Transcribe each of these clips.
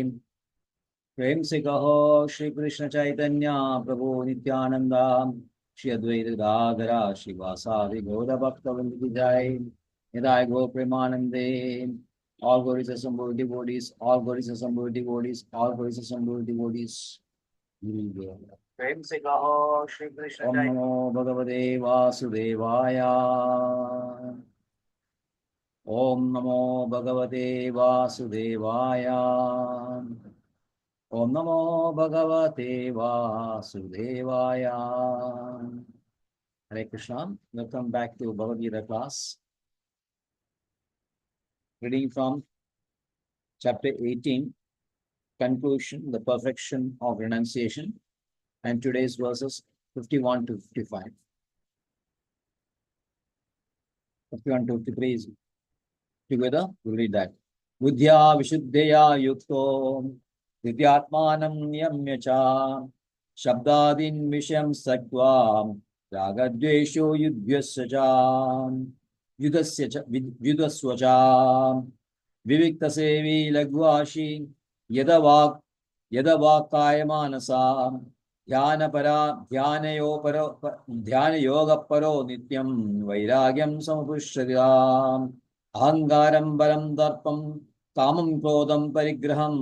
प्रेम से कहो श्री कृष्ण चैतन्य प्रभु नित्यानंदा श्री अद्वैत गदाधरा श्रीवासादि गौर भक्तवृंद की जय। निताय गो प्रेमानंदे। All glories assembled devotees, all glories assembled devotees, all glories assembled devotees. प्रेम से कहो श्री कृष्ण ओम नमो भगवते वासुदेवाय। ओम नमो भगवते वासुदेवाय। ओम नमो भगवते वासुदेवाय। Hare Krishna. Welcome back to Bhagavad Gita class. Reading from chapter 18, conclusion, the perfection of renunciation, and today's verses 51 to 55. 51 to 53 is together. We'll read that. Buddhya vishuddhaya yukto vidyatmanam niyamya cha shabdadin vishayam sattva ragadvesho yudhyasya cha yudhasya cha vivikta sevi lagvashi yadavakaya manasa ध्यान योग परो नित्यं वैराग्यं समुपुष्यताम् अहंकारं बलं दर्पं कामं क्रोधं परिग्रहं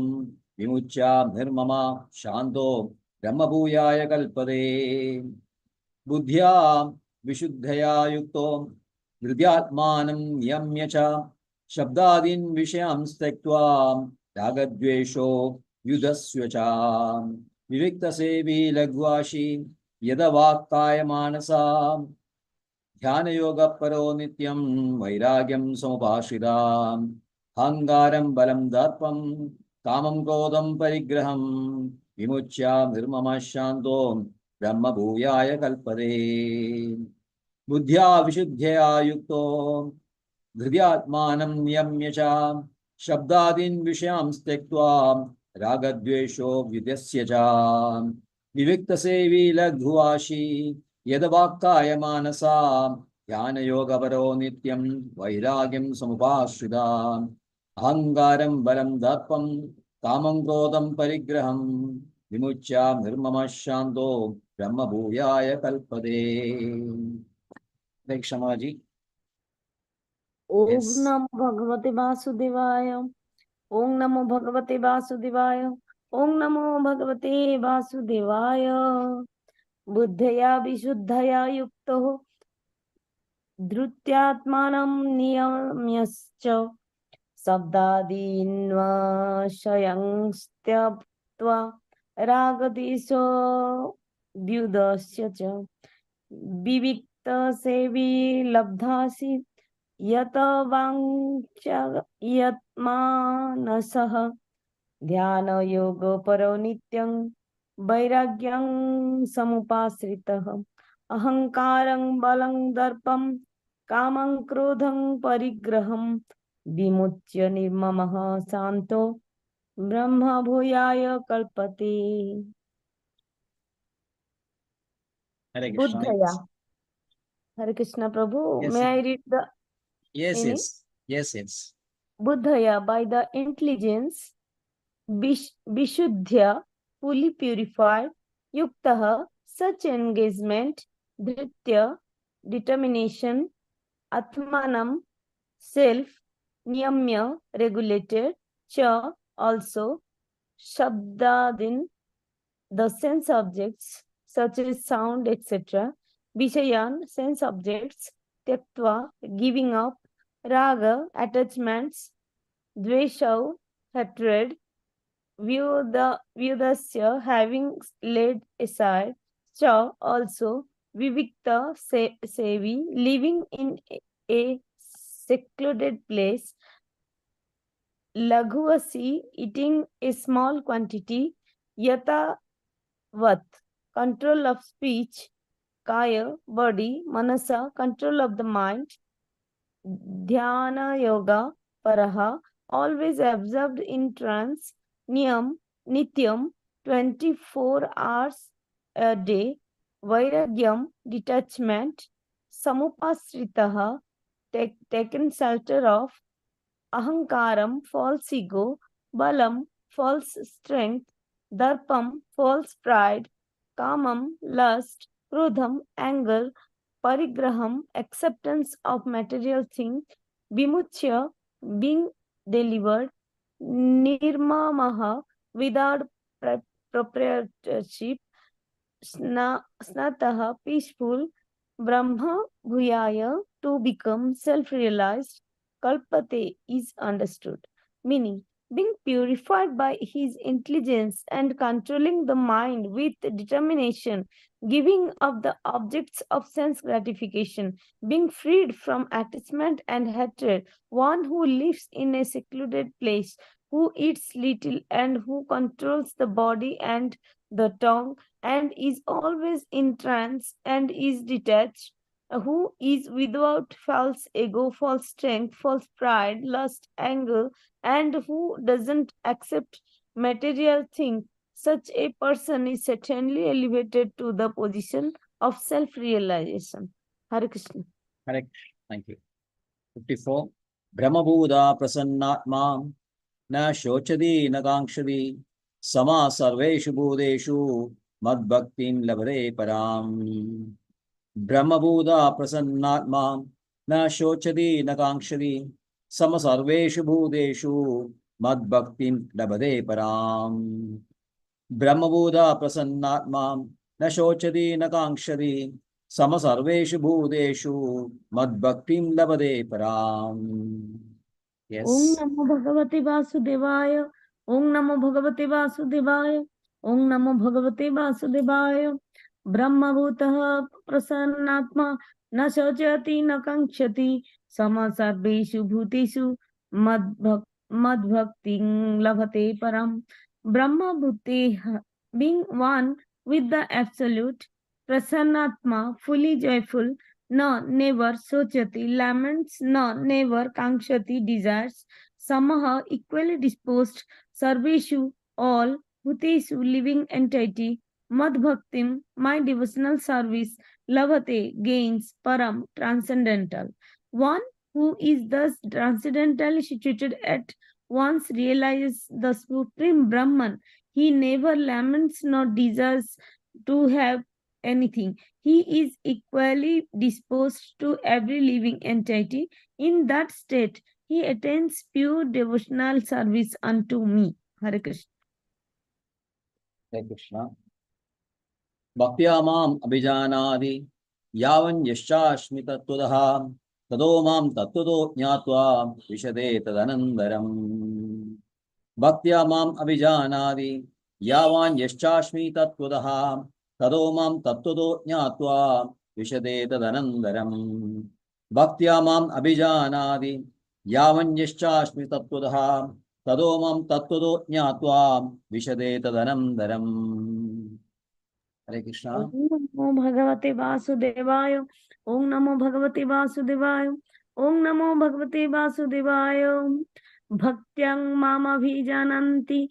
विमुच्या निर्ममा शांतो ब्रह्मभूयाय कल्पते। बुद्ध्या विशुद्धया युक्तो हृदयात्मानं नियम्य च शब्दादीन् विषयान् त्यक्त्वा रागद्वेषो युधस्व च विविक्त सेवी लघ्वाशी यदवाक्काय मानसा ध्यान योग परो नित्यं वैराग्यं समुपाश्रिताम् अहंकारं बलं दर्पं कामं क्रोधं परिग्रहं विमुच्या निर्ममः शांतो ब्रह्म भूयाय कल्पते। बुद्ध्या विशुद्ध्या युक्तो हृदयात्मानं नियम्य च शब्दादीन् विषयान् त्यक्त्वा रागद्वेषो व्युदस्य च विविक्त सेवी लघुवाशी यदवाक्काय मानसा ध्यान योगपरो नित्यं वैराग्यं समुपाश्रिता अहंकारं बलं दर्पं कामं क्रोधं परिग्रहं विमुच्या निर्ममः शांतो ब्रह्म भूयाय कल्पते। क्षमा जी। ओम नमो भगवते वासुदेवाय। ओम नमो भगवते वासुदेवाय। ओम नमो भगवते वासुदेवाय। बुद्धया विशुद्धया युक्तो धृत्यात्मानं नियम्यश्च शब्दादीन्वशयंस्त्यक्त्वा रागद्वेषो व्युदस्य च विविक्त सेवी लब्धासि यत वाञ्छयत्मानसः ध्यान योग परो नित्यं वैराग्यं समुपाश्रितः अहंकारं बलं दर्पं कामं क्रोधं परिग्रहं विमुच्य निर्ममः शांतो ब्रह्म भूयाय कल्पते। Hare Krishna. बुद्धया। Hare Krishna Prabhu. May I read the meaning? Yes. Buddhaya, by the intelligence, Vishuddhya, fully purified, Yuktaha, such engagement, Dhritya, determination, Atmanam, self, Niyamya, regulated, Cha, also, Shabdadin, the sense objects, such as sound, etc., Vishayan, sense objects, Tyaktva, giving up, Raga, attachments, Dvesha, hatred, Vyudasya, having laid aside, Cha, also, Vivikta, Sevi, living in a secluded place, Laghuvasi, eating a small quantity, Yata, Vat, control of speech, Kaya, body, Manasa, control of the mind, Dhyana Yoga, Paraha, always absorbed in trance, Niyam, Nityam, 24 hours a day, Vairagyam, detachment, Samupasritaha, taken shelter of, Ahankaram, false ego, Balam, false strength, darpam, false pride, kamam, lust, krodham, anger, parigraham, acceptance of material things, vimuchya, being delivered, nirmamaha, without proprietorship, snataha, peaceful, brahma bhuyaya, to become self-realized, kalpate is understood, meaning being purified by his intelligence and controlling the mind with determination, giving up the objects of sense gratification, being freed from attachment and hatred, one who lives in a secluded place, who eats little and who controls the body and the tongue and is always in trance and is detached, who is without false ego, false strength, false pride, lust, anger, and who doesn't accept material things. Such a person is certainly elevated to the position of self-realization. Hare Krishna. Correct. Thank you. 54. Brahmabhuda prasannatma na shochadi na kankshadi sama sarveshu bhudeshu madbhaktin labhare param. Brahmabhuda prasannatma na shochadi na kankshadi sama sarveshu bhudeshu madbhaktin labhare param. Brahmabhuda prasannatma na shochadi na kankshadi sama sarveshu bhudeshu madbhaktim labhade param. Yes. Om Namo Bhagavate Vasudevaya. Om Namo Bhagavate Vasudevaya. Om Namo Bhagavate Vasudevaya. Brahma Bhutah Prasannatma Na Shachati Na Kankshati Sama Sarveshu Bhuteshu Madbhakting Lavate Param. Brahma Bhute, being one with the Absolute, Prasannatma, fully joyful, no, never, sochati, laments, no, never, kankshati, desires, samaha, equally disposed, sarveshu, all, bhutesu, living entity, madbhaktim, my devotional service, lavate, gains, param, transcendental. One who is thus transcendentally situated at once realizes the supreme Brahman. He never laments nor desires to have anything. He is equally disposed to every living entity. In that state, he attains pure devotional service unto me. Hare Krishna. Hare Krishna. Bhaktya mam abhijanadi yavan yashashmi tattvadah tado mam tattvato jnatva vishade tadanandaram. Bhaktya mam abhijanadi yavan yashashmi tattvadah tado mam tattvato jnatva vishade tadanandaram. Bhaktya mam abhijanadi yavan yashashmi tattvadah tado mam tattvato jnatva vishade tadanandaram. Hare Krishna. Om Namo Bhagavate Vasudevaya. Om Namo Bhagavate Vasudevaya. Om Namo Bhagavate Vasudevaya. Bhaktyang Mama Bhijananti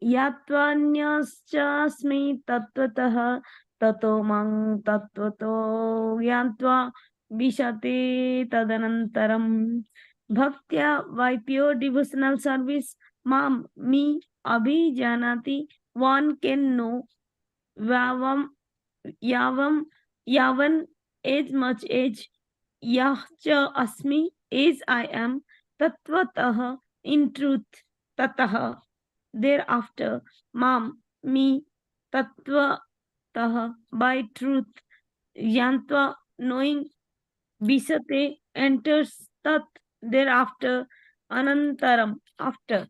Yatvanyastasmi Tattvataha Tato Mang Tattvato Yantva Vishate Tadanantaram. Bhaktya, by pure devotional service, Mam, me, Abhijanati, one can know Yavam, Yavan, as much as Yahcha Asmi, as I am, Tattvataha, in truth, Tataha, thereafter, Mam, me, Tattvataha, by truth, Yantva, knowing, Visate, enters, Tat, thereafter, Anantaram, after.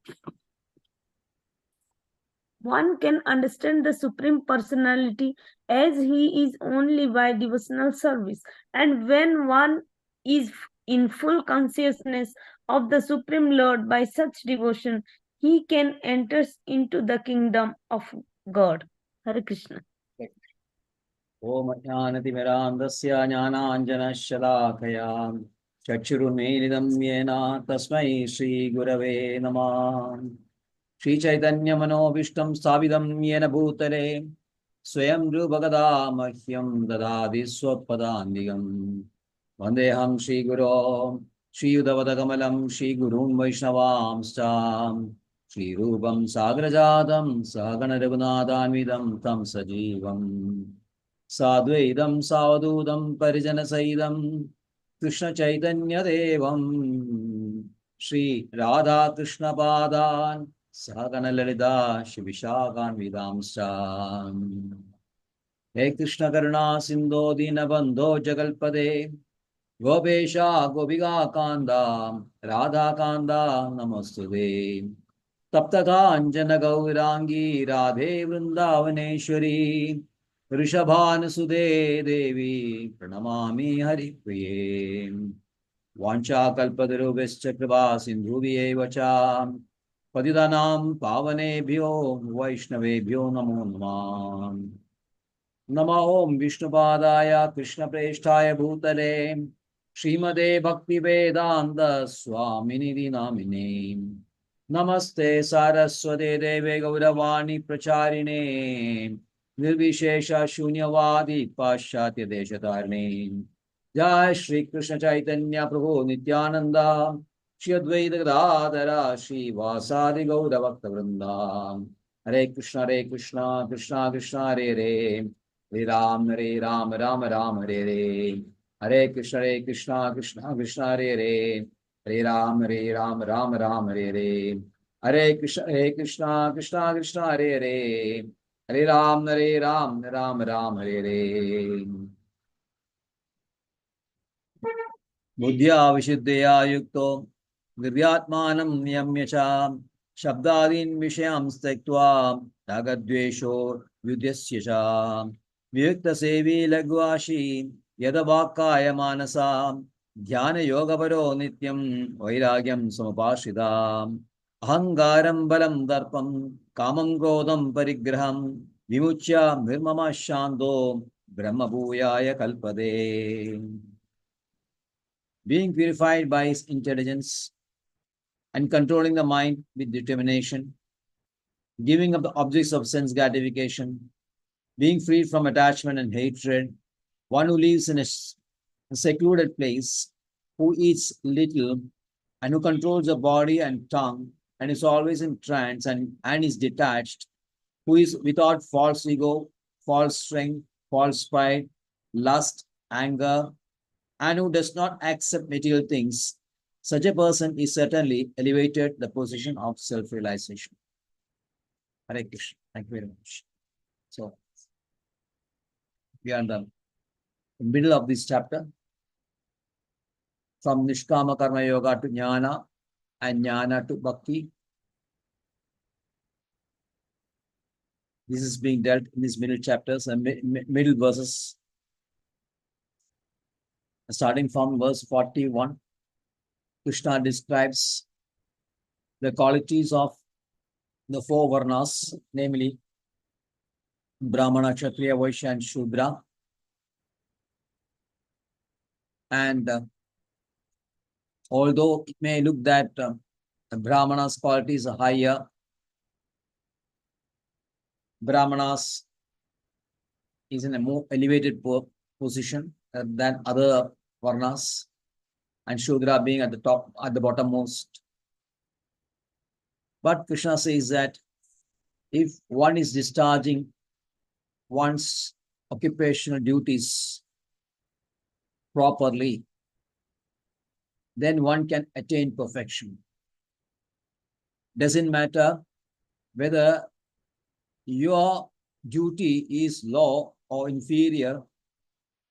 One can understand the Supreme Personality as he is only by devotional service. And when one is in full consciousness of the Supreme Lord by such devotion, he can enter into the kingdom of God. Hare Krishna. Om Jnanatimirandasya Jnananjanashalakaya Chakshurunmilidam Yena Tasmai Shri Gurave Namah. Shri Chaitanya Manobishtam Savidam Yena Bhutale Swayam Rupagada Mahyam Dadadi Swapadandiyam Vandeham Shri Guru Shri Udavada Kamalam Shri Gurun Vaishnavamstam Shri Rupam Sagrajatam Sahagana Raghunathanvidam Tam Sajivam Sadvaidam Savadudam Parijana Saidam Krishna Chaitanya Devam Shri Radha Krishna Padan Sahagana Lalita Shivishakhan Vidamsam He Krishna Karuna Sindho Dinabandho Jagalpade Gopesha Gopiga Kanda Radha Kanda Namastude Taptaka Anjana Gaurangi Radhe Vrindavaneshwari Rishabhanasude Devi Pranamami Hari Priye Vancha Kalpadarubhescha Kripa Sindhuvye Vacha Patidanam Pavanebhyo Vaishnavebhyo Namo Namah Nama Om Vishnupadaya Krishna Preshtaya Bhutale Srimade Bhakti Vedanta Swamini Dinamine Namaste Saraswate Deve Gauravani Pracharine Nirvishesha Shunyavadi Paschatya Deshatarne Jai Shri Krishna Chaitanya Prabhu Nityananda Shri Advaita Gadadhara Shri Vasadi Gaura Bhakta Vrinda Hare Krishna Krishna Krishna Hare Hare Hare Ram Ram Hare Hare Hare Krishna Krishna Krishna Hare Hare Hare Ram Ram Hare Hare Hare Krishna Krishna Krishna Hare Hare Hare Ram Ram Hare Hare Buddhya Vishuddhya Yukto Viryatmanam Niyamya Cha Shabdadin Vishayam Stektva Tagadvesho Vyudhyasya Cha Vyukta Sevi Lagvashi Yadavakaya Manasa Dhyana Yoga Paro Nityam Vairagyam Samapashida Ahangaram Balam Darpam Kamam Krodam Parigraham Vimuchya Nirmama Shando Brahma Bhuyaya Kalpade being purified by his intelligence and controlling the mind with determination, giving up the objects of sense gratification, being freed from attachment and hatred, one who lives in a secluded place, who eats little, and who controls the body and tongue, and is always in trance and is detached, who is without false ego, false strength, false pride, lust, anger, and who does not accept material things, such a person is certainly elevated the position of self-realization. Hare Krishna. Thank you very much. So, we are in the middle of this chapter. From Nishkama Karma Yoga to Jnana and Jnana to Bhakti. This is being dealt in these middle chapters and middle verses. Starting from verse 41, Krishna describes the qualities of the four varnas, namely Brahmana, Kshatriya, Vaishya, and Shudra. And although it may look that the Brahmana's qualities are higher, Brahmanas is in a more elevated position than other varnas, and Shudra being at the top, at the bottommost. But Krishna says that if one is discharging one's occupational duties properly, then one can attain perfection. Doesn't matter whether your duty is low or inferior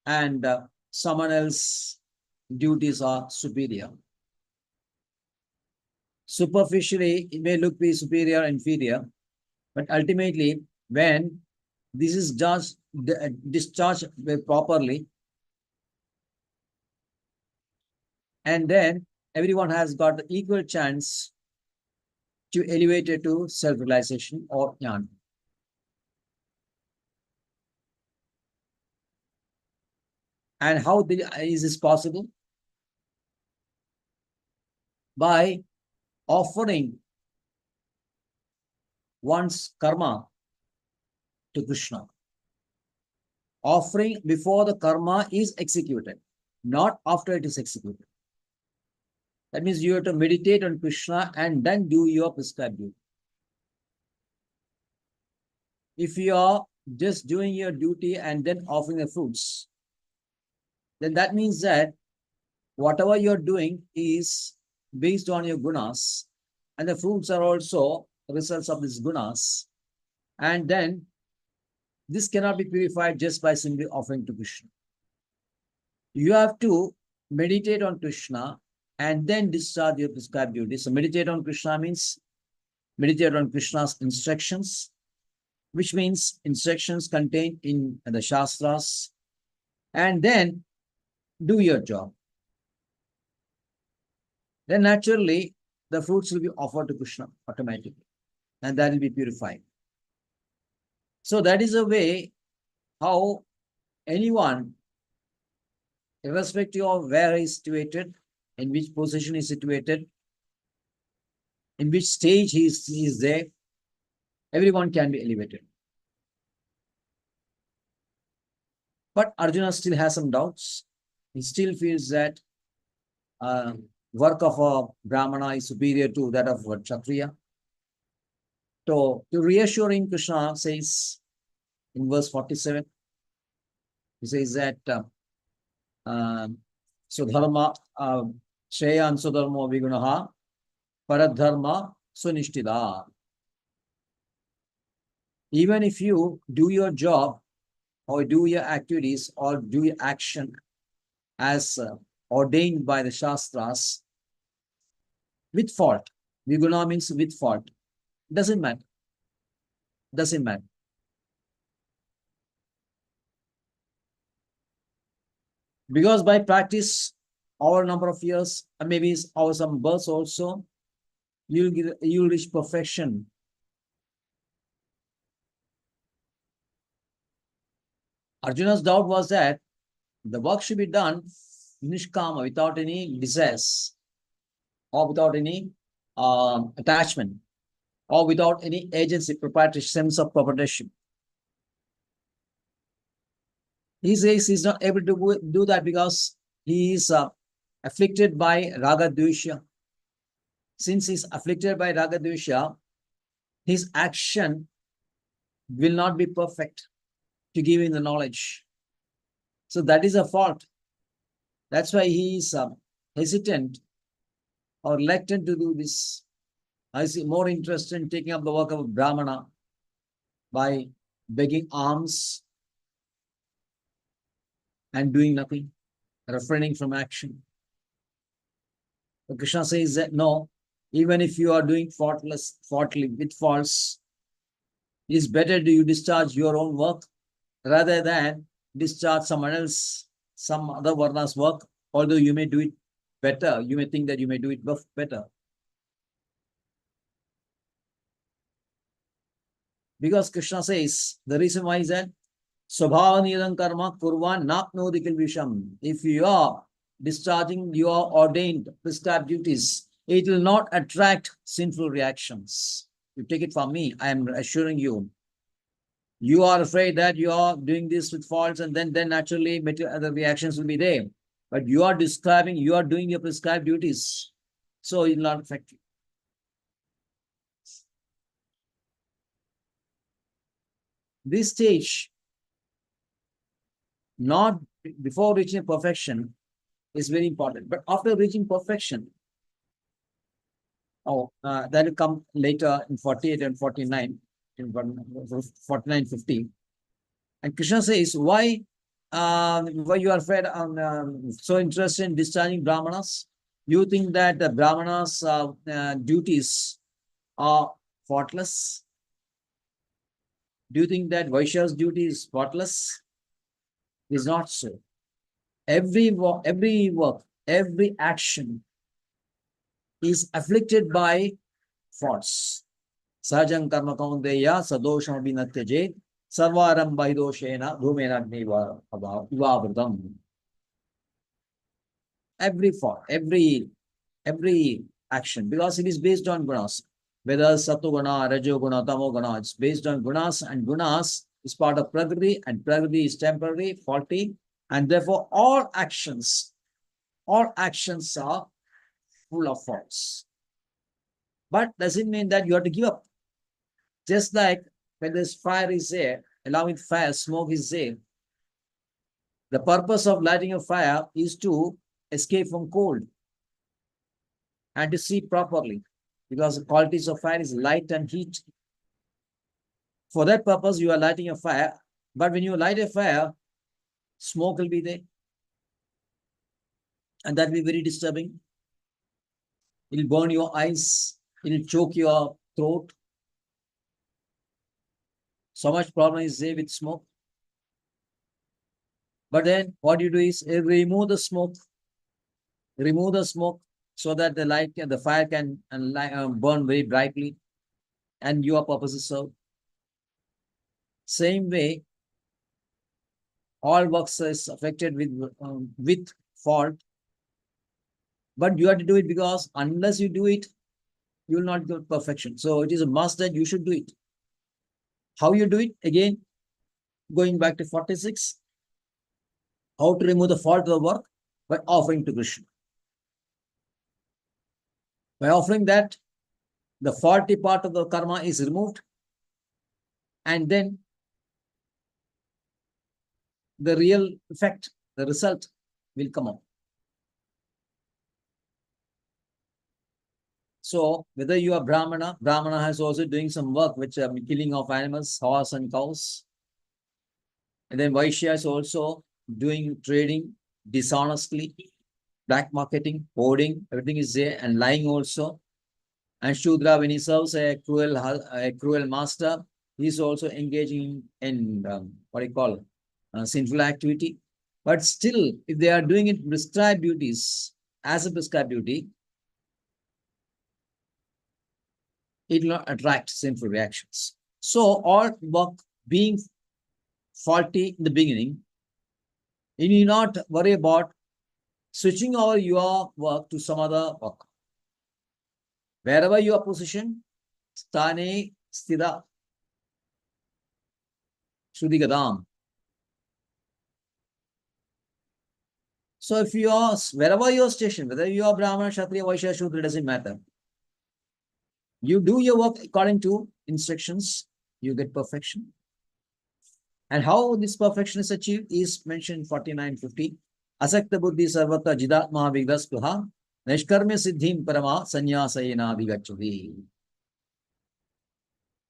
and someone else's duties are superior. Superficially, it may look be superior or inferior, but ultimately, when this is just discharged properly, and then everyone has got the equal chance to elevate it to self-realization or jnana. And how is this possible? By offering one's karma to Krishna. Offering before the karma is executed, not after it is executed. That means you have to meditate on Krishna and then do your prescribed duty. if you are just doing your duty and then offering the fruits, then that means that whatever you're doing is based on your gunas, and the fruits are also results of these gunas. And then this cannot be purified just by simply offering to Krishna. You have to meditate on Krishna and then discharge your prescribed duties. So meditate on Krishna means meditate on Krishna's instructions, which means instructions contained in the Shastras, and then do your job. Then naturally, the fruits will be offered to Krishna automatically, and that will be purified. So that is a way how anyone, irrespective of where he is situated, in which position he is situated, in which stage he is there, everyone can be elevated. But Arjuna still has some doubts. He still feels that work of a Brahmana is superior to that of a Kshatriya. So to reassure him, Krishna says in verse 47, he says that Sudharma Shreyan Sudharmo Vigunaha Paradharma Sunishtida. Even if you do your job or do your activities or do your action as ordained by the Shastras with fault, Viguna means with fault, doesn't matter. Doesn't matter. Because by practice, over a number of years, and maybe over some births also, you'll reach perfection. Arjuna's doubt was that the work should be done nishkama, without any desires, or without any attachment, or without any agency, proprietary sense of proprietorship. He says he's not able to do that because he is afflicted by raga dvesha. Since he's afflicted by raga dvesha, his action will not be perfect to give him the knowledge. So that is a fault. That's why he is hesitant or reluctant to do this. I see more interest in taking up the work of a Brahmana by begging alms and doing nothing, refraining from action. But Krishna says that no, even if you are doing faultily, with faults, it is better to you discharge your own work rather than discharge someone else, some other varna's work, although you may do it better. You may think that you may do it better. Because Krishna says, the reason why is that Swabhava Nidam Karma Kurvan Napnodikil Visham. If you are discharging your ordained prescribed duties, it will not attract sinful reactions. You take it from me, I am assuring you. You are afraid that you are doing this with faults, and then naturally the reactions will be there. But you are doing your prescribed duties, so it will not affect you. This stage, not before reaching perfection, is very important. But after reaching perfection, that will come later in 48 and 49, in 49, 50. And Krishna says, why you are afraid so interested in discharging Brahmanas? You think that the Brahmanas' duties are faultless? Do you think that Vaishya's duty is faultless? It is not so. Every work, every action is afflicted by faults. Sajang karma kaunteya sadosham abhinatyaje sarvaram baidoshena dhumena ivavritam. Every fault, every action, because it is based on gunas. Whether satoguna, rajoguna, tamoguna, it's based on gunas, and gunas is part of prakriti, and prakriti is temporary, faulty, and therefore all actions are full of faults. But doesn't mean that you have to give up. Just like when this fire is there, along with fire, smoke is there. The purpose of lighting a fire is to escape from cold and to see properly, because the qualities of fire is light and heat. For that purpose, you are lighting a fire. But when you light a fire, smoke will be there. And that will be very disturbing. It will burn your eyes. It will choke your throat. So much problem is there with smoke. But then what you do is remove the smoke. Remove the smoke so that the light and the fire can burn very brightly and your purpose is served. Same way, all works is affected with fault. But you have to do it, because unless you do it, you will not get perfection. So it is a must that you should do it. How you do it? Again, going back to 46. How to remove the fault of the work? By offering to Krishna. By offering that, the faulty part of the karma is removed. And then the real effect, the result will come up. So whether you are Brahmana, Brahmana has also doing some work, which killing of animals, horse and cows. And then Vaishya is also doing trading dishonestly, black marketing, hoarding, everything is there, and lying also. And Shudra, when he serves a cruel master, he is also engaging in sinful activity. But still, if they are doing it prescribed duties, as a prescribed duty, it will not attract sinful reactions. So all work being faulty in the beginning, you need not worry about switching over your work to some other work. Wherever you are positioned, sthane sthira shrudigadam. So if you are, wherever you are stationed, whether you are Brahmana, Kshatriya, Vaishya, Shudra, it doesn't matter. You do your work according to instructions, you get perfection. And how this perfection is achieved is mentioned in 49-50. Asakta buddhi sarvata jidatma vigdaspruha nishkarmya siddhim parama sanyasayena vigachati.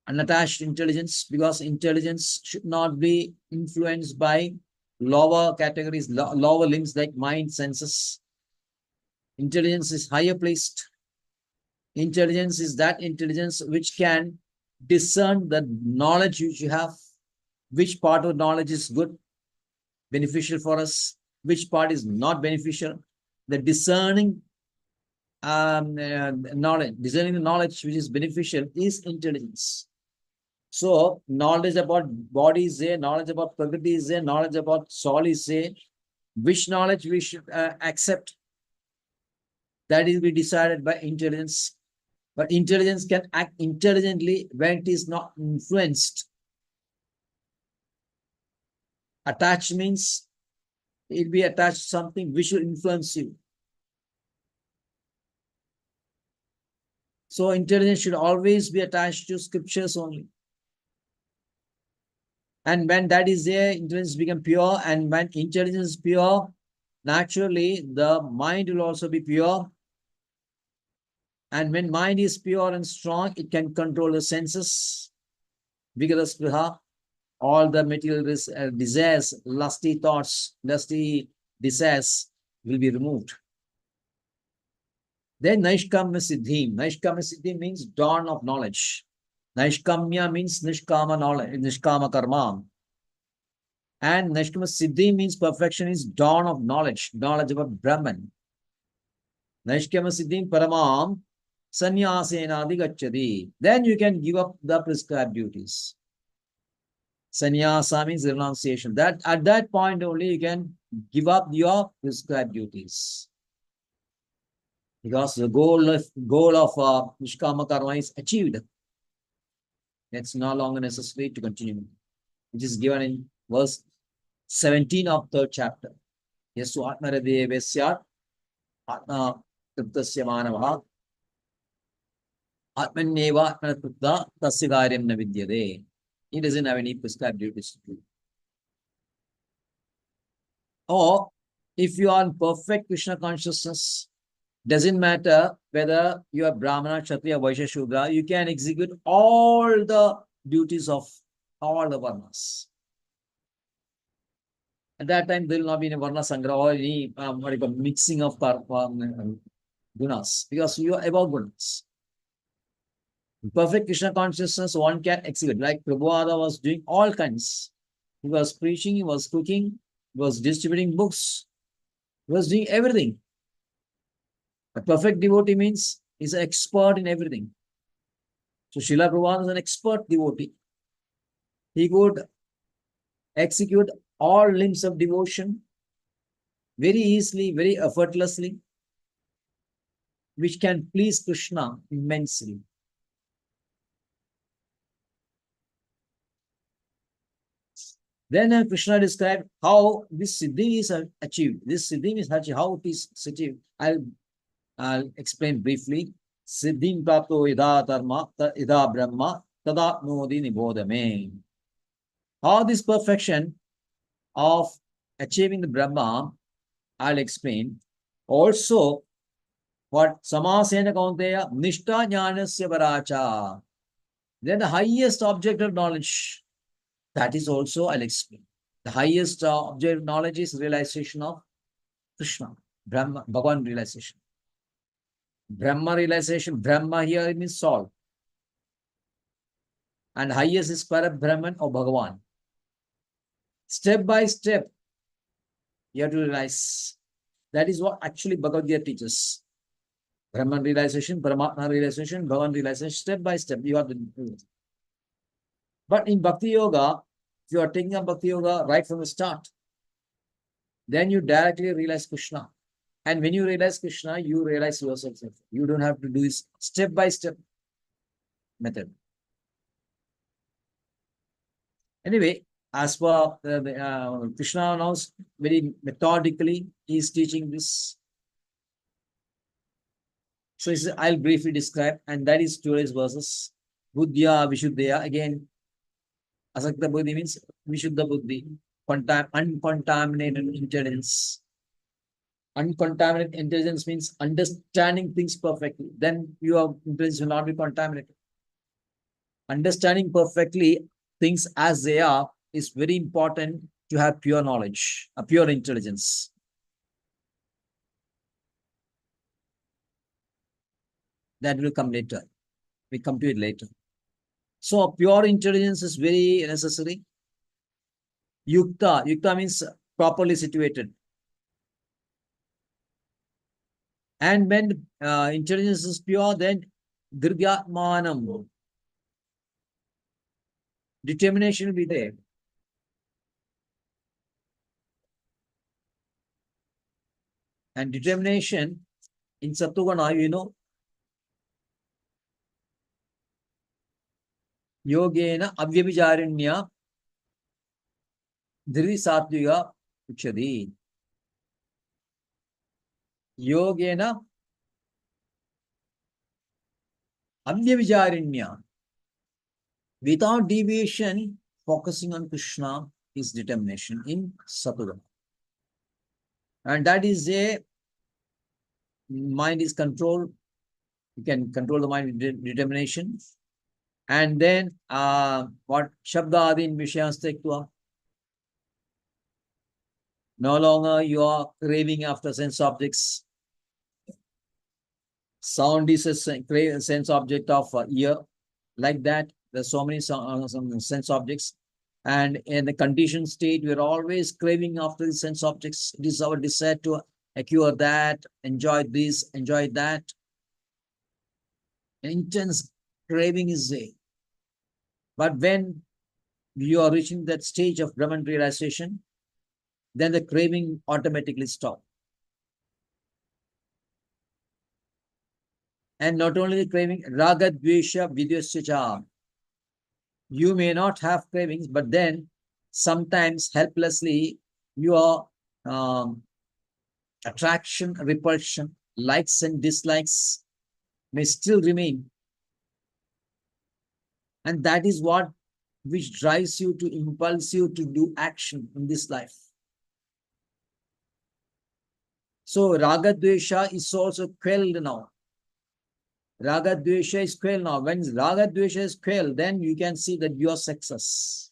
Unattached intelligence, because intelligence should not be influenced by lower categories, lower limbs like mind, senses. Intelligence is higher placed. Intelligence is that intelligence which can discern the knowledge which you have, which part of knowledge is good, beneficial for us, which part is not beneficial. The discerning knowledge, discerning the knowledge which is beneficial is intelligence. So knowledge about body is there, knowledge about prakriti is there, knowledge about soul is there. Which knowledge we should accept, that is be decided by intelligence. But intelligence can act intelligently when it is not influenced. Attached means it will be attached to something which will influence you. So intelligence should always be attached to scriptures only. And when that is there, intelligence becomes pure. And when intelligence is pure, naturally the mind will also be pure. And when mind is pure and strong, it can control the senses. Vigadaspruha, all the material desires, lusty thoughts, lusty desires will be removed. Then Naishkamya Siddhim. Naishkamya Siddhim means dawn of knowledge. Naishkamya means Nishkama knowledge, Nishkama karma. And Naishkamya Siddhi means perfection is dawn of knowledge, knowledge about Brahman. Naishkamya Siddhim Paramam Sanyasena Adhigacchati. Then you can give up the prescribed duties. Sannyasa means renunciation. That at that point only you can give up your prescribed duties. Because the goal of Nishkama karma is achieved. It's no longer necessary to continue. Which is given in verse 17 of 3rd chapter. Yasu atmarade vesyat atma triptasya manavaha atmanyeva atmanatripta tasya karyam na vidyade. He doesn't have any prescribed duties to do. Or if you are in perfect Krishna consciousness, doesn't matter whether you are Brahmana, Kshatriya, Vaishya, Shudra, you can execute all the duties of all the varnas. At that time, there will not be any varna sangra or any mixing of gunas, because you are above gunas. In perfect Krishna consciousness, one can execute. Like Prabhupada was doing all kinds. He was preaching, he was cooking, he was distributing books, he was doing everything. A perfect devotee means he's an expert in everything. So Srila Prabhupada is an expert devotee. He could execute all limbs of devotion very easily, very effortlessly, which can please Krishna immensely. Then Krishna described how this siddhi is achieved. This siddhi is achieved. How it is achieved, I'll explain briefly. Siddhim prapto ida dharma ida brahma tada nodi nibodhame. How this perfection of achieving the Brahma, I'll explain. Also, what samasena kaunteya nishta jnanasya varacha. Then the highest object of knowledge, that is also I'll explain. The highest object of knowledge is realization of Krishna, Brahma, Bhagavan realization. Brahma realization, Brahma here means soul. And highest is Parabrahman or Bhagavan. Step by step, you have to realize. That is what actually Bhagavad Gita teaches. Brahman realization, Paramatma realization, Bhagavan realization, step by step, you have to do it. But in Bhakti Yoga, if you are taking up Bhakti Yoga right from the start, then you directly realize Krishna. And when you realize Krishna, you realize yourself. You don't have to do this step by step method. Anyway, as per Krishna announced very methodically, he is teaching this. So I'll briefly describe, and that is today's verses. Buddhya Vishuddhya. Again, Asakta Buddhi means Vishuddha Buddhi, uncontaminated intelligence. Uncontaminated intelligence means understanding things perfectly. Then your intelligence will not be contaminated. Understanding perfectly things as they are is very important to have pure knowledge, a pure intelligence. That will come later. We come to it later. So pure intelligence is very necessary. Yukta. Yukta means properly situated. And when intelligence is pure, then Dirgyatmanam. Determination will be there. And determination in Sattugana, you know, Yogena Avyabhijarinya Dhiri Sattviga Uchadi. Yogena Avyabhijarinya. Without deviation, focusing on Krishna is determination in Sattugana. And that is a mind is controlled. You can control the mind with determination. And then what Shabda Adin Vishyanstektua. No longer you are craving after sense objects. Sound is a sense object of ear. Like that, there's so many some sense objects. And in the conditioned state, we're always craving after the sense objects. It is our desire to acquire that, enjoy this, enjoy that. An intense craving is there. But when you are reaching that stage of Brahman realization, then the craving automatically stops. And not only the craving, raga, dvesha, vidyasya. You may not have cravings, but then sometimes helplessly your attraction, repulsion, likes and dislikes may still remain. And that is what which drives you to impulse you to do action in this life. So Raga Dvesha is also quelled now. Raga Dvesha is quelled now. When Raga Dvesha is quelled, then you can see that your success.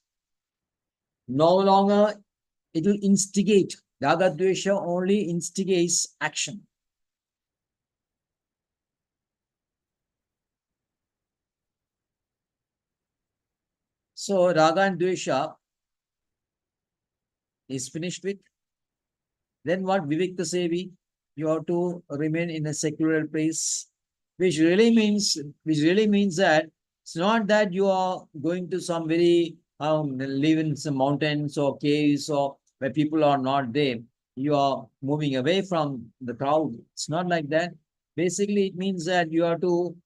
No longer it will instigate. Raga Dvesha only instigates action. So Raga and Dvesha is finished with. Then what Vivikta Sevi? You have to remain in a secular place, which really means that it's not that you are going to some very live in some mountains or caves or where people are not there. You are moving away from the crowd. It's not like that. Basically, it means that you have to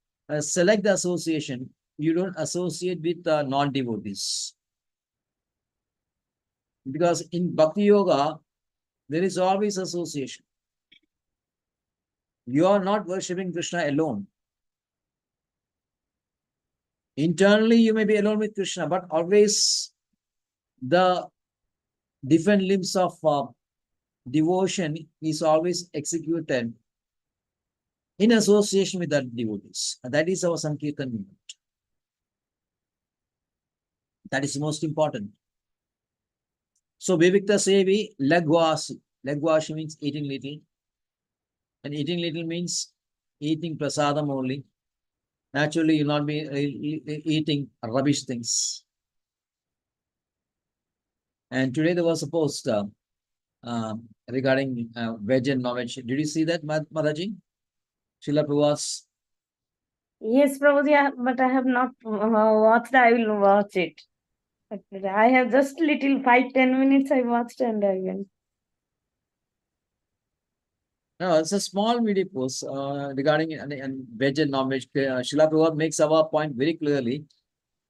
select the association. You don't associate with non-devotees. Because in Bhakti Yoga, there is always association. You are not worshipping Krishna alone. Internally, you may be alone with Krishna, but always the different limbs of devotion is always executed in association with the devotees. And that is our Sankirtan movement. That is most important. So, Vivikta Sevi, Lagwasi. Lagwasi means eating little. And eating little means eating prasadam only. Naturally, you'll not be eating rubbish things. And today there was a post regarding veg and non-veg. Did you see that, Mataji? Srila Prabhu's. Yes, Prabhuji, but I have not watched. I will watch it. But I have just little 5-10 minutes I watched and I went. No, it's a small video post regarding veg and non-veg. Srila Prabhu makes our point very clearly.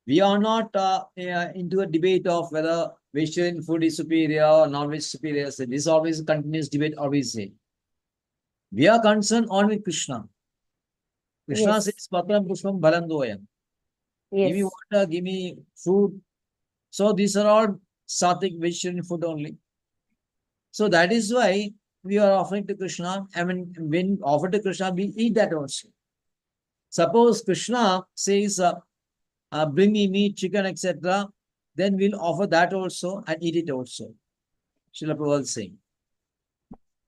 We are not into a debate of whether vegetarian food is superior or non-veg superior. So this is always a continuous debate, always say. We are concerned only with Krishna. Krishna Yes. says, Patram Pushpam Balandoyam. Give me Yes. water, give me food. So these are all sattvic vegetarian food only. So that is why we are offering to Krishna. I mean, when offered to Krishna, we eat that also. Suppose Krishna says, bring me meat, chicken, etc., then we'll offer that also and eat it also. Srila Prabhupada is saying.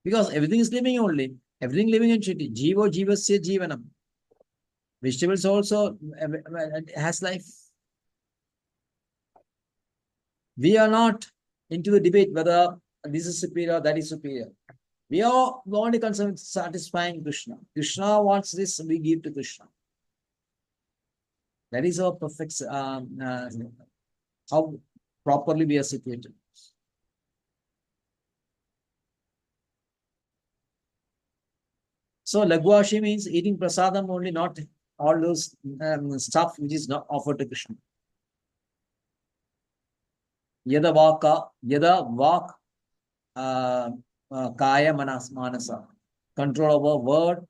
Because everything is living only. Everything living in Shiti. Jivo Jivasya Jivanam. Vegetables also has life. We are not into a debate whether this is superior, that is superior. We are only concerned with satisfying Krishna. Krishna wants this, we give to Krishna. That is our perfect, how properly we are situated. So Lagwashi means eating prasadam only, not all those stuff which is not offered to Krishna. Yada vak kaya manasa. Control over word,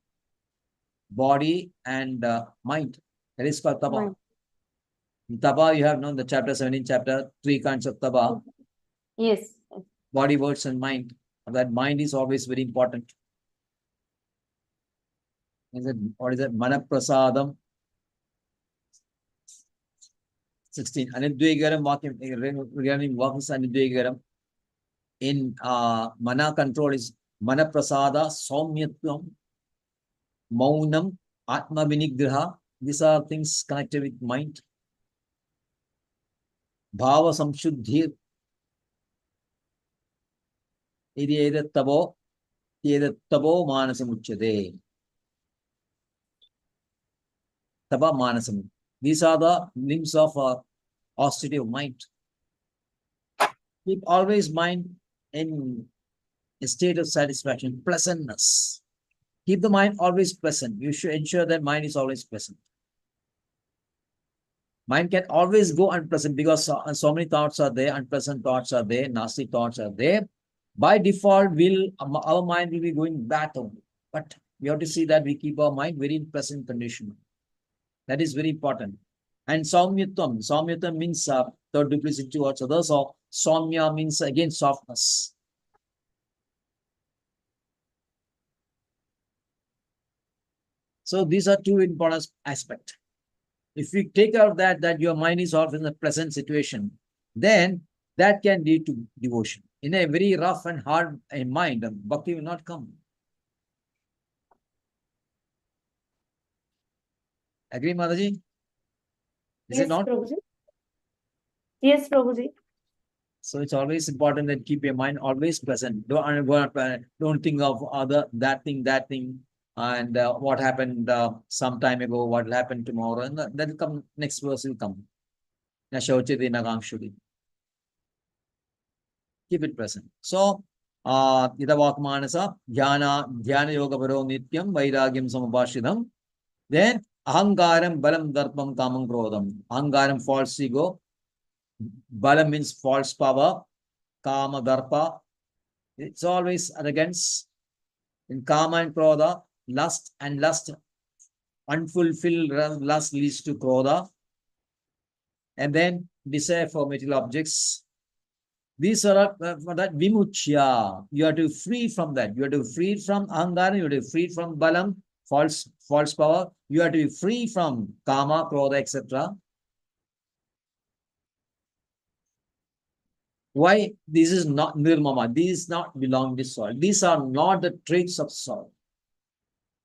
body, and mind. That is called tapa. Mind. Tapa, you have known the chapter 17, chapter 3 kinds of tapa. Yes. Body, words, and mind. That mind is always very important. What is it? Manaprasadam. 16. Anidvagaram vakyam, regarding vakyams anidvagaram. In mana control is manaprasada, saumyatvam, maunam, atma vinigraha. These are things connected with mind. Bhava samshuddhir. Idiyadat tabo manasamuchyate. Taba manasam. These are the limbs of austerity of mind. Keep always mind in a state of satisfaction, pleasantness. Keep the mind always pleasant. You should ensure that mind is always pleasant. Mind can always go unpleasant because so many thoughts are there, unpleasant thoughts are there, nasty thoughts are there. By default, our mind will be going back only. But we have to see that we keep our mind very in pleasant condition. That is very important. And Saumyatvam. Saumyatvam means third duplicity towards others, or Saumya means again softness. So these are two important aspects. If we take out that your mind is off in the present situation, then that can lead to devotion. In a very rough and hard mind, bhakti will not come. Agree, Mataji? Is it Yes, not? Prabhuji. Yes, Prabhuji. So it's always important that keep your mind always present. Don't think of that thing, and what happened some time ago, what will happen tomorrow, and that will come. Next verse will come. Na shauchati na kamshati. Keep it present. So, Yadavakmanasa, Dhyana Yoga Paro Nityam, Vairagyam Samabhashidam. Then, Ahangaram, Balam, Darpam, Kamam, Krodham. Ahangaram, false ego. Balam means false power. Kama, Darpa. It's always arrogance. In Kama and Krodha, lust and lust, unfulfilled lust leads to Krodha. And then, desire for material objects. These are that vimuchya. You have to free from that. You have to free from anger. You have to free from balam, false power. You have to be free from kama, krodha, etc. Why? This is not nirmama. These not belong to soul. These are not the traits of soul.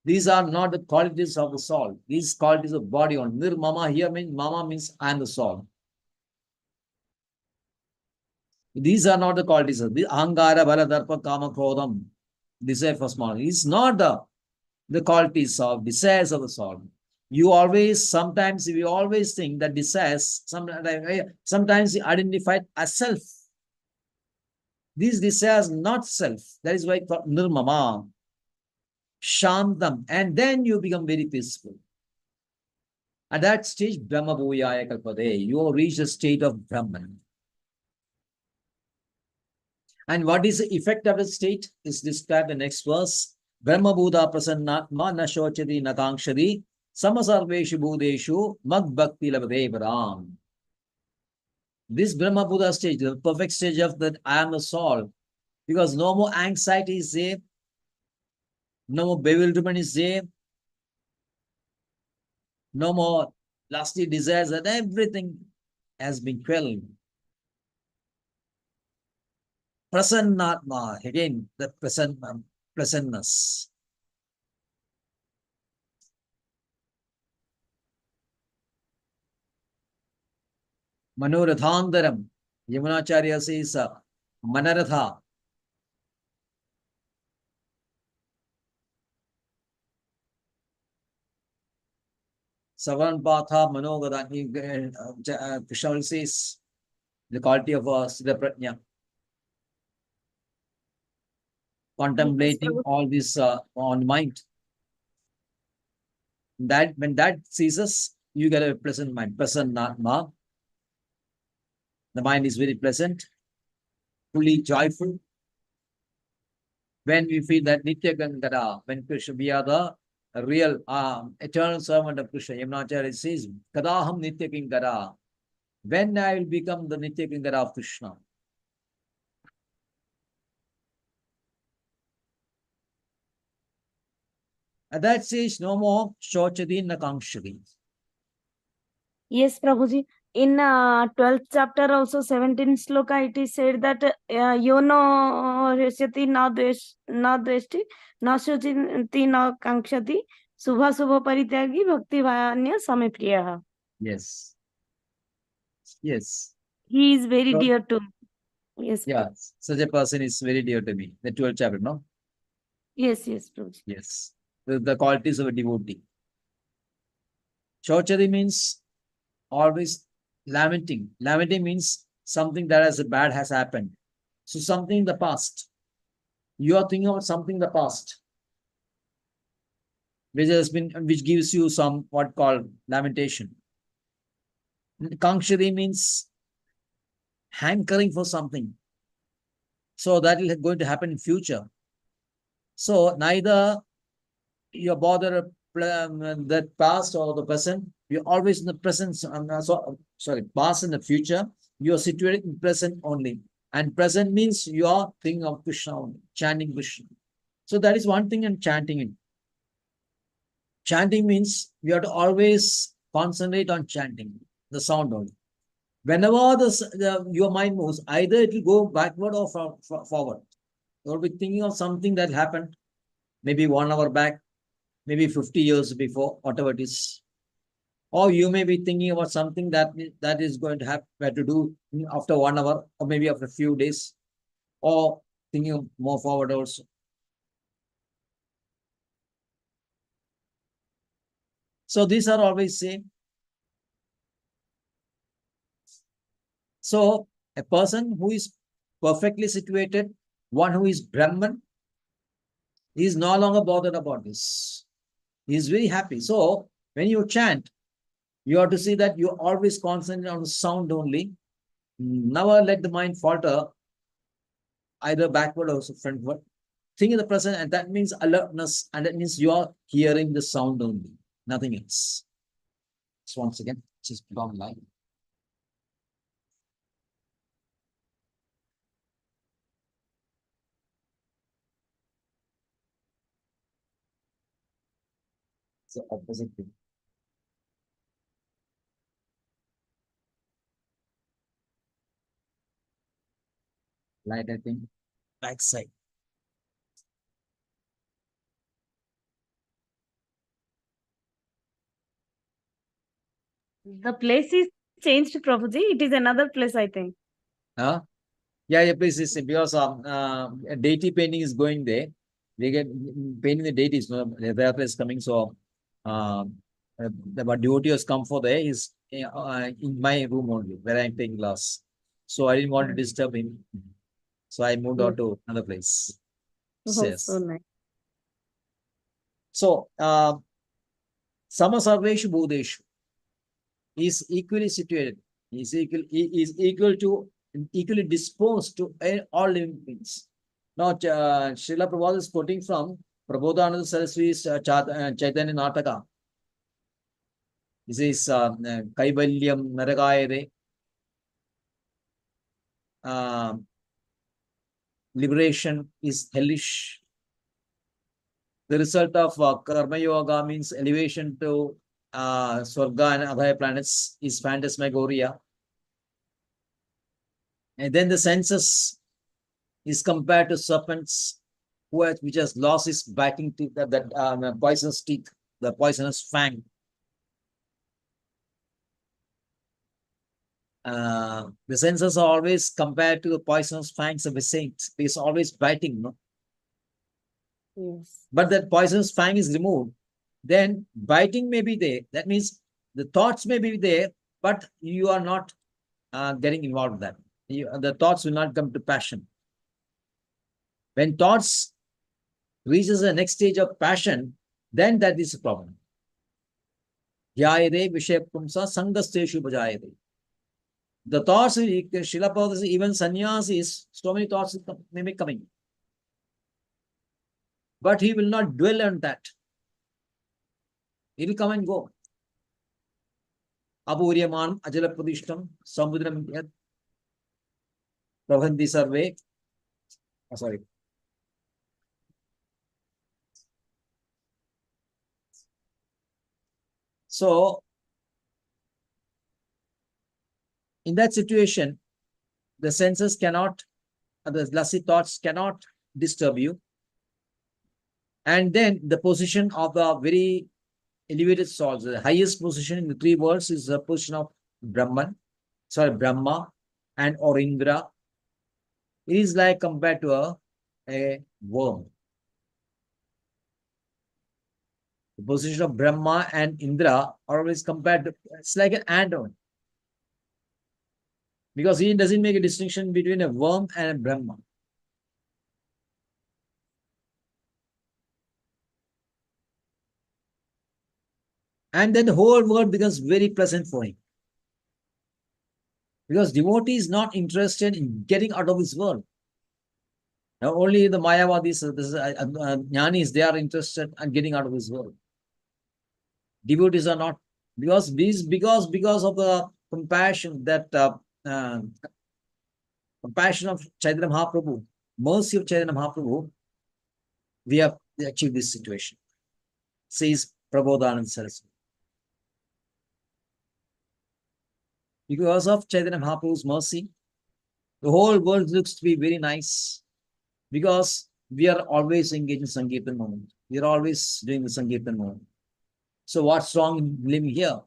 These are not the qualities of the soul. These qualities of body on nirmama here means mama means I am the soul. These are not the qualities of the ahangara, bala, darpa, kama, krodham. Desire for small. It's not the qualities of desires of the soul. Sometimes we always think that desires, sometimes we identify as self. These desires not self. That is why called nirmama, shantam, and then you become very peaceful. At that stage, Brahma Bhuyaya Kalpade, you reach the state of Brahman. And what is the effect of the state is described in the next verse. Brahma Bhuta Prasannatma na shochati na kankshati samasarveshu bhudeshu mag bhakti labade varam. This Brahma Buddha stage, the perfect stage of that I am the soul, because no more anxiety is there, no more bewilderment is there, no more lusty desires, and everything has been quelled. Prasannatma, again, the pleasantness. Manorathandaram, Yamunacharya says, Manaratha. Savan Patha Manogada, Krishna says, the quality of Siddha Prajna. Contemplating all this on mind. That when that ceases, you get a pleasant mind. Prasannatma. The mind is very pleasant, fully joyful. When we feel that Nitya Gangara, when Krishna, we are the real eternal servant of Krishna. Yamunacharya says, Kadaham Nitya Gangara. When I will become the Nitya Gangara of Krishna. At that stage, no more Shochadi Nakamshadi. Yes, Prabhuji. In 12th chapter, also 17th sloka, it is said that yono reshyati na dveshti na shuchinti na kankshati subha subha parityagi bhakti vanya same priyaha. Yes. Yes. He is very So, dear to me. Yes. yeah, such a person is very dear to me. The 12th chapter, no? Yes, Prabhuji. Yes. The qualities of a devotee. Shochadi means always lamenting. Lamenting means something that has bad has happened. So something in the past. You are thinking about something in the past, which gives you some what called lamentation. Kankshari means hankering for something. So that is going to happen in future. So neither you bother that past or the present, You're always in the present. Past and the future. You are situated in present only. And present means you are thinking of Krishna only, chanting Krishna. So that is one thing, and chanting it. Chanting means you have to always concentrate on chanting, the sound only. Whenever your mind moves, either it will go backward or forward. You'll be thinking of something that happened maybe 1 hour back, maybe 50 years before, whatever it is. Or you may be thinking about something that is going to have to do after 1 hour, or maybe after a few days, or thinking more forward also. So these are always same. So a person who is perfectly situated, one who is Brahman, he is no longer bothered about this. He is very happy. So when you chant, you have to see that you always concentrate on the sound only. Never let the mind falter either backward or frontward. Think in the present, and that means alertness, and that means you are hearing the sound only, nothing else. So once again, just put on line. It's the opposite thing. Light, I think, back side. The place is changed, Prabhuji. It is another place, I think. Huh? Yeah, please, because deity painting is going there. They get painting the deities. Their place coming. So, the devotee has come for there is in my room only, where I'm taking class. So I didn't want to disturb him. So I moved on to another place. Oh, Yes. so nice. So, Samasarveshu Bhudeshu is equally situated. He is equally disposed to all living beings. Now, Srila Prabhupada is quoting from Prabodhananda Saraswati's Chaitanya Nataka. This is Kaivalyam Naragayade. Liberation is hellish. The result of Karma Yoga means elevation to Swarga and other planets is phantasmagoria. And then the senses is compared to serpents, which has lost its biting teeth, that poisonous teeth, the poisonous fang. The senses are always compared to the poisonous fangs of a saint. It's always biting, no? Yes. But that poisonous fang is removed, then biting may be there. That means the thoughts may be there, but you are not getting involved with that. The thoughts will not come to passion. When thoughts reaches the next stage of passion, then that is a problem. Dhyayade vishayapumsa sangasteshu bhajayade. The thoughts, Srila Prabhupada, even sannyasis, so many thoughts may be coming. But he will not dwell on that. He will come and go. Apuryaman ajala pradishtam samudram yat prabhanti sarve. Sorry. So, in that situation, the senses cannot, the lassi thoughts cannot disturb you. And then the position of the very elevated souls, the highest position in the three worlds is the position of Brahma and or Indra. It is like compared to a worm. The position of Brahma and Indra are always compared to, it's like an ant. Because he doesn't make a distinction between a worm and a Brahma. And then the whole world becomes very pleasant for him. Because devotee is not interested in getting out of this world. Now, only the Mayavadis, Jnanis, they are interested in getting out of this world. Devotees are not Because of the compassion that compassion of Chaitanya Mahaprabhu, mercy of Chaitanya Mahaprabhu, we have achieved this situation, says Prabodhananda Saraswati. Because of Chaitanya Mahaprabhu's mercy, the whole world looks to be very nice, because we are always engaged in Sankirtan moment. We are always doing the Sankirtan moment. So what's wrong in living here?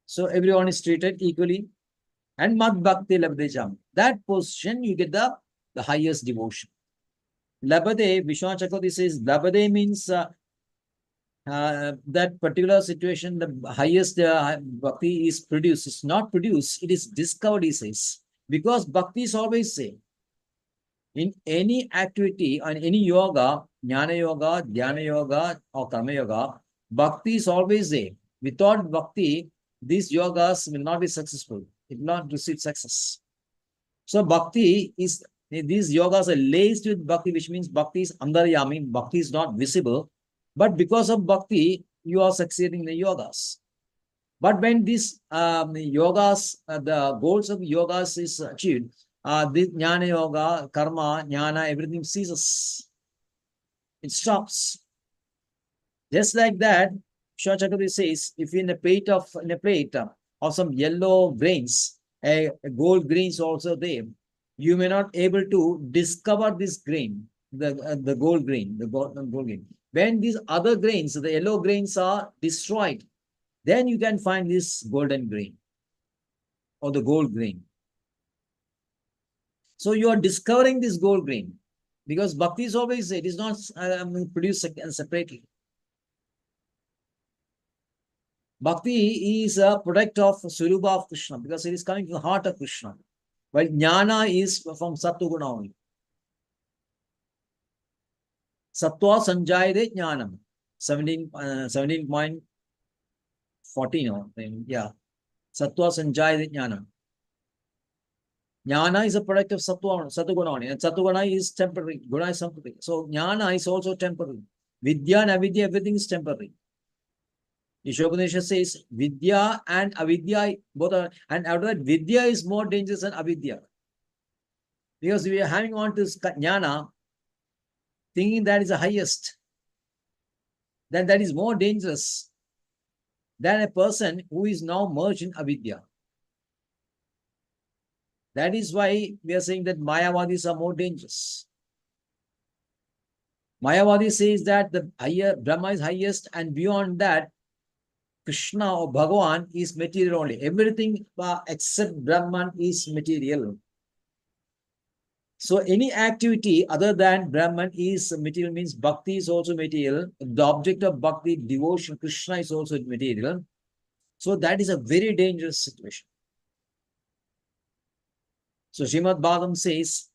So everyone is treated equally. And Mad Bhakti Labdejam. That position, you get the highest devotion. Labade, Vishwanath Chakravarti says, Labade means that particular situation, the highest bhakti is produced. It's not produced, it is discovered, he says. Because bhakti is always same. In any activity, on any yoga, jnana yoga, dhyana yoga, or karma yoga, bhakti is always there. Without bhakti, these yogas will not be successful. It will not receive success. So bhakti is, these yogas are laced with bhakti, which means bhakti is andaryami, bhakti is not visible. But because of bhakti, you are succeeding in the yogas. But when these yogas, the goals of yogas is achieved, this jnana yoga, karma, jnana, everything ceases. It stops. Just like that, Shah Chakravarti says, if in a plate of some yellow grains, a gold grains also there, you may not able to discover this grain, the gold grain, the gold grain. When these other grains, the yellow grains are destroyed, then you can find this golden grain or the gold grain. So you are discovering this gold grain, because bhakti is always, it is not produced separately. Bhakti is a product of Swarupa of Krishna, because it is coming from the heart of Krishna. While jnana is from Sattva Guna only. Sattva Sanjayade Jnanam. 17.14. Yeah. Sattva Sanjayade Jnanam. Jnana is a product of Sattva Guna only. And Sattva Guna is temporary. Guna is temporary. So jnana is also temporary. Vidya and avidya, everything is temporary. Ishopanishad says Vidya and Avidya both are, and after that, Vidya is more dangerous than Avidya. Because we are having on to Jnana, thinking that is the highest, then that is more dangerous than a person who is now merged in Avidya. That is why we are saying that Mayavadis are more dangerous. Mayavadi says that the higher Brahma is highest, and beyond that, Krishna or Bhagavan is material only. Everything except Brahman is material. So any activity other than Brahman is material, means bhakti is also material. The object of bhakti, devotion, Krishna is also material. So that is a very dangerous situation. So Srimad Bhagavatam says,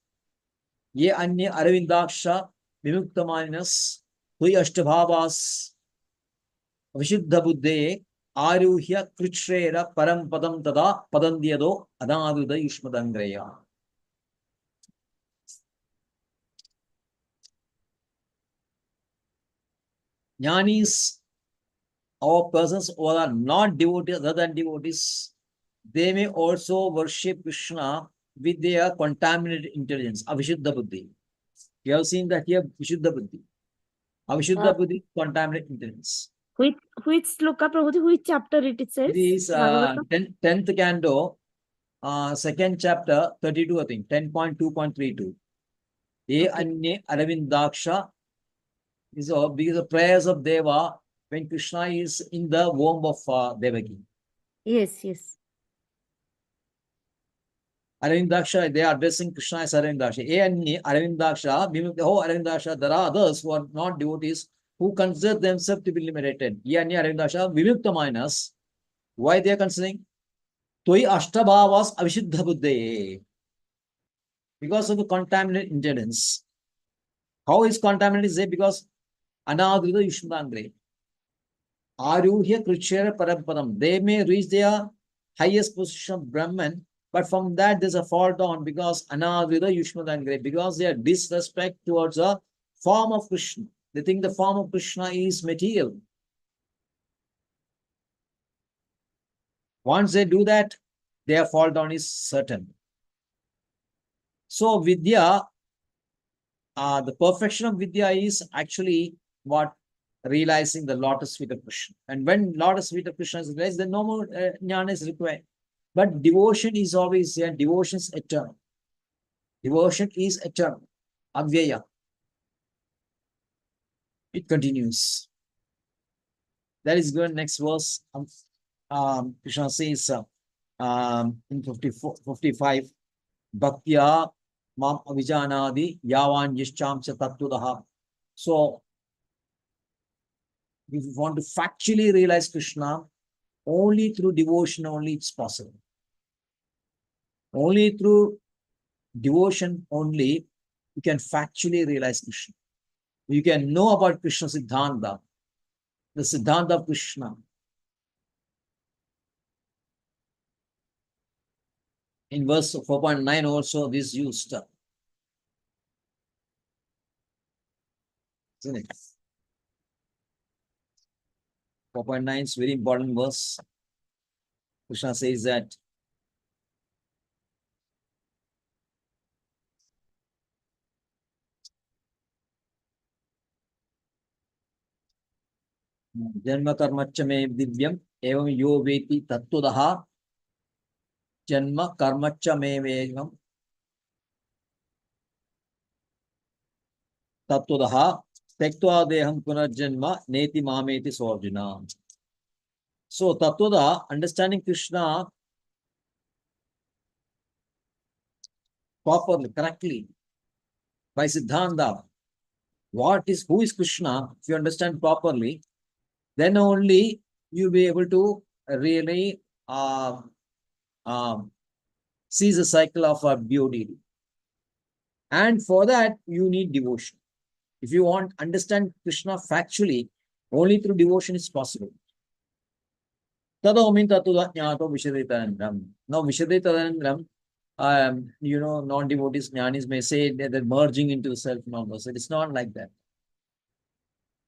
Ye anya aravindaksha vimuktamaninas hui ashtabhavas vishuddha buddhe aruhya krichrera param padam tada padandyado adaduda yushmadangreya. Jnanis or persons who are not devotees, other than devotees, they may also worship Krishna with their contaminated intelligence, Avishuddha Buddhi. You have seen that here, Vishuddha Buddhi. Avishuddha Buddhi, contaminated intelligence. Which sloka, Prabhuji, which chapter it says? It is 10th canto, 2nd chapter, 32, I think, 10.2.32. Ye anye aravindaksha is because the prayers of Deva when Krishna is in the womb of Devaki. Yes, yes. Aravindaksha, they are addressing Krishna as Aravindaksha. Aravindaksha, Aravindaksha, there are others who are not devotees who consider themselves to be limited. Aravindaksha, Vimukta minus. Why they are considering? Toi Ashtabhavas Avishuddha Buddhe. Because of the contaminated intelligence. How is contaminated? Say because Anadrita Yushmadangre. Aruhya Krishera Parampadam. They may reach their highest position of Brahman, but from that there's a fall down because Anadrita Yushmadangre, because they are disrespect towards a form of Krishna. They think the form of Krishna is material. Once they do that, their fall down is certain. So Vidya, the perfection of Vidya is actually what? Realizing the lotus feet of Krishna. And when lotus feet of Krishna is realized, then no more jnana is required. But devotion is always there. Devotion is eternal. Devotion is eternal. Avyaya. It continues. That is good. Next verse. Krishna says in 55, Bhaktya mam avijanadi yavan yishchamcha tattvadah. So, if you want to factually realize Krishna, only through devotion only it's possible. Only through devotion only you can factually realize Krishna. You can know about Krishna Siddhanta, the Siddhanta of Krishna. In verse 4.9 also this used. Isn't it? 4.9 is very important verse. Krishna says that Janma karmacha me divyam evam yo veti tattvadah Janma karmacha me vegam tattvadah tektva deham punarjanma neti mameti swarjuna. So tattvadah, understanding Krishna properly, correctly, by Siddhanta, who is Krishna, if you understand properly, then only you'll be able to really see the cycle of beauty. And for that, you need devotion. If you want to understand Krishna factually, only through devotion is possible. Tado means tatuda jnato vishaditaranandram. Now, vishaditaranandram, non-devotees, jnanis may say that they're merging into self. No, it's not like that.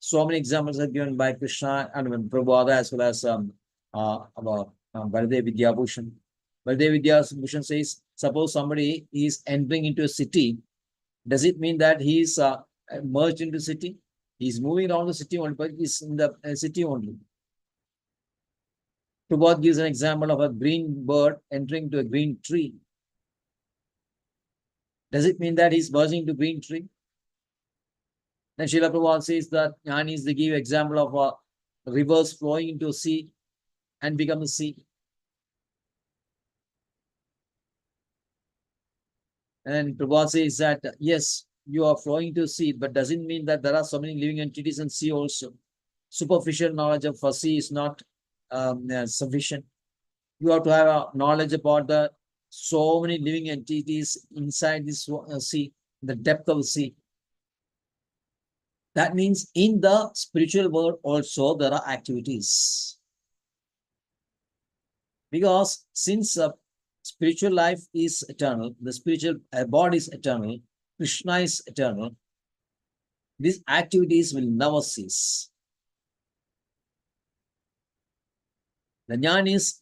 So many examples are given by Krishna and Prabhupada as well as about Baladev Vidyabhushan. Baladev Vidyabhushan says, suppose somebody is entering into a city, does it mean that he is merged into the city? He's moving around the city only, but he's in the city only. Prabhupada gives an example of a green bird entering into a green tree. Does it mean that he's merging into green tree? Then Srila Prabhupada says that Jnanis, they give example of rivers flowing into a sea and become a sea. And Prabhupada says that, yes, you are flowing to sea, but doesn't mean that there are so many living entities in sea also. Superficial knowledge of a sea is not sufficient. You have to have a knowledge about the so many living entities inside this sea, the depth of the sea. That means in the spiritual world also there are activities. Because since spiritual life is eternal, the spiritual body is eternal, Krishna is eternal, these activities will never cease. The jnanis,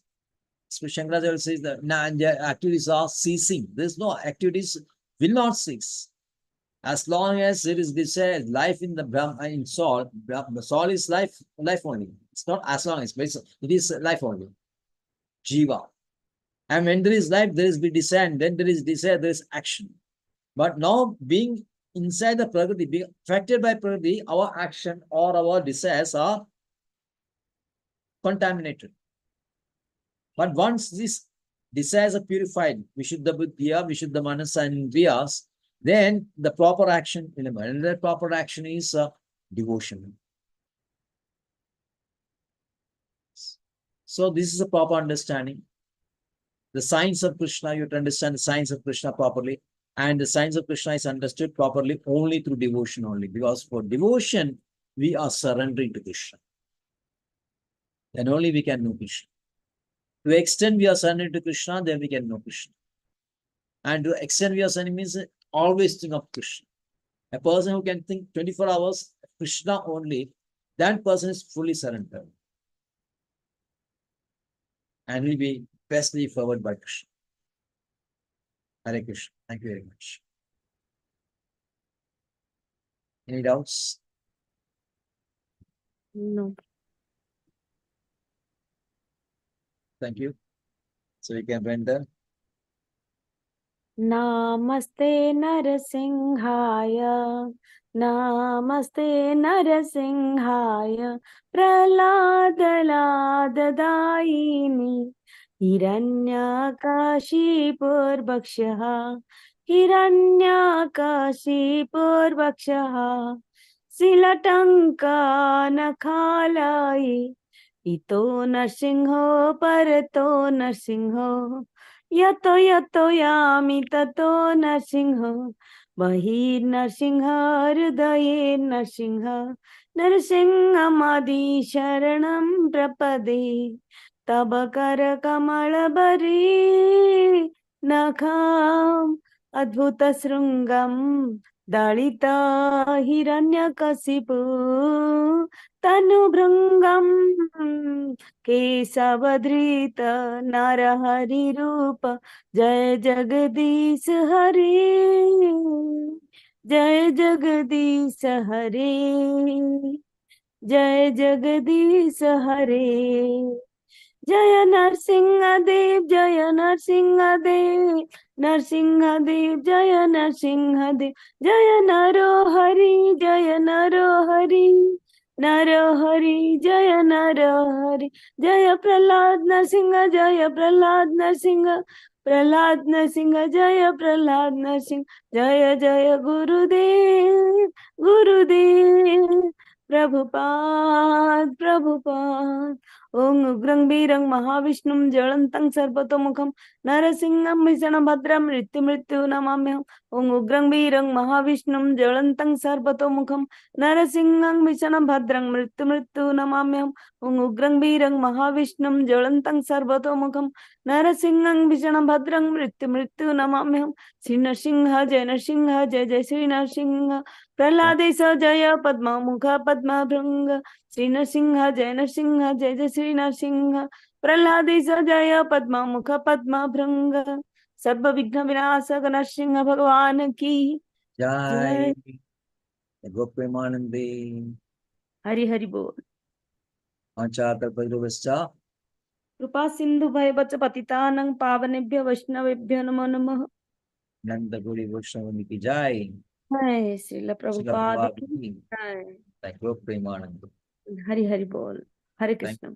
Shankaracharya says that the activities are ceasing. There's no activities will not cease. As long as there is desire, life in the Brahma, in soul, the soul is life only. It's not as long as, it is life only. Jiva. And when there is life, there is desire, and then there is desire, there is action. But now being inside the Prakriti, being affected by Prakriti, our action or our desires are contaminated. But once these desires are purified, Vishuddha Buddhiya, Vishuddha Manasa and Indriyas, then the proper action will emerge. And that proper action is devotion. So this is a proper understanding. The science of Krishna, you have to understand the science of Krishna properly. And the science of Krishna is understood properly only through devotion only. Because for devotion, we are surrendering to Krishna. Then only we can know Krishna. To the extent we are surrendering to Krishna, then we can know Krishna. And to the extent we are surrendering means always think of Krishna. A person who can think 24 hours, Krishna only, that person is fully surrendered and will be bestly favored by Krishna. Hare Krishna. Thank you very much. Any doubts? No. Thank you. So we can render. Namaste Narasimhaya, Namaste Narasimhaya, Praladadayini, Hiranyakashipurvakshaha, Hiranyakashipurvakshaha, Silatanka Nakhalai, Ito Narsimho Parato Narsimho, Yato yato yami tato narsimha, Bahir narsimha hridaye narsimha, Narsimhamadi sharanam prapade, Tabakara kamala bari nakham, Adbhuta srungam, Dalita hiranyakasipu, Tanu bhrangam, केशवधृत Narhari रूप जय जगदीश हरे, जय जगदीश हरे, जय जगदीश हरे, जय नरसिंह देव, जय नरसिंह देव, नरसिंह देव, जय नरसिंह देव, जय नरहरि, जय नरहरि, नरहरि, जय नरहरि, जय प्रहलाद नरसिंह, जय प्रहलाद नरसिंह, प्रहलाद नरसिंह, जय प्रहलाद नरसिंह, जय जय गुरुदेव, गुरुदेव, प्रभुपाद, प्रभुपाद। ओं उग्रं वीरं महाविष्णुं ज्वलन्तं सर्वतोमुखं नरसिंहं भीषणभद्रं मृत्युमृत्यु नमाम्यहम्। ओं उग्रं वीरं महाविष्णुं ज्वलन्तं सर्वतोमुखं नरसिंहं भीषणभद्रं मृत्युमृत्यु नमाम्यहम्। ओं उग्रं वीरं महाविष्णुं ज्वलन्तं सर्वतोमुखं नरसिंहं भीषणभद्रं मृत्युमृत्यु नमाम्यहम्। श्री नरसिंह जय नरसिंह, जय जय श्री नरसिंह, प्रह्लादेश जय पद्ममुख पद्मभृंग, श्री नरसिंह जय नरसिंह, जय जय श्री नरसिंह, प्रह्लादेश जय पद्ममुख पद्मभृंग, सर्व विघ्न विनाशक नरसिंह भगवान की Jai. जय। Gopremanande. हरि हरि बोल। Panchakalpadurvascha. कृपा सिंधु भय बच पतितानं पावनेभ्य वैष्णवेभ्यो नमो नमः। Nanda Guri Vaishnava ki Jai. जय श्रील Srila प्रभुपाद Prabhupada की ki. जय। Thank you, Premanand. Hari Hari बोल। हरे Thank कृष्ण।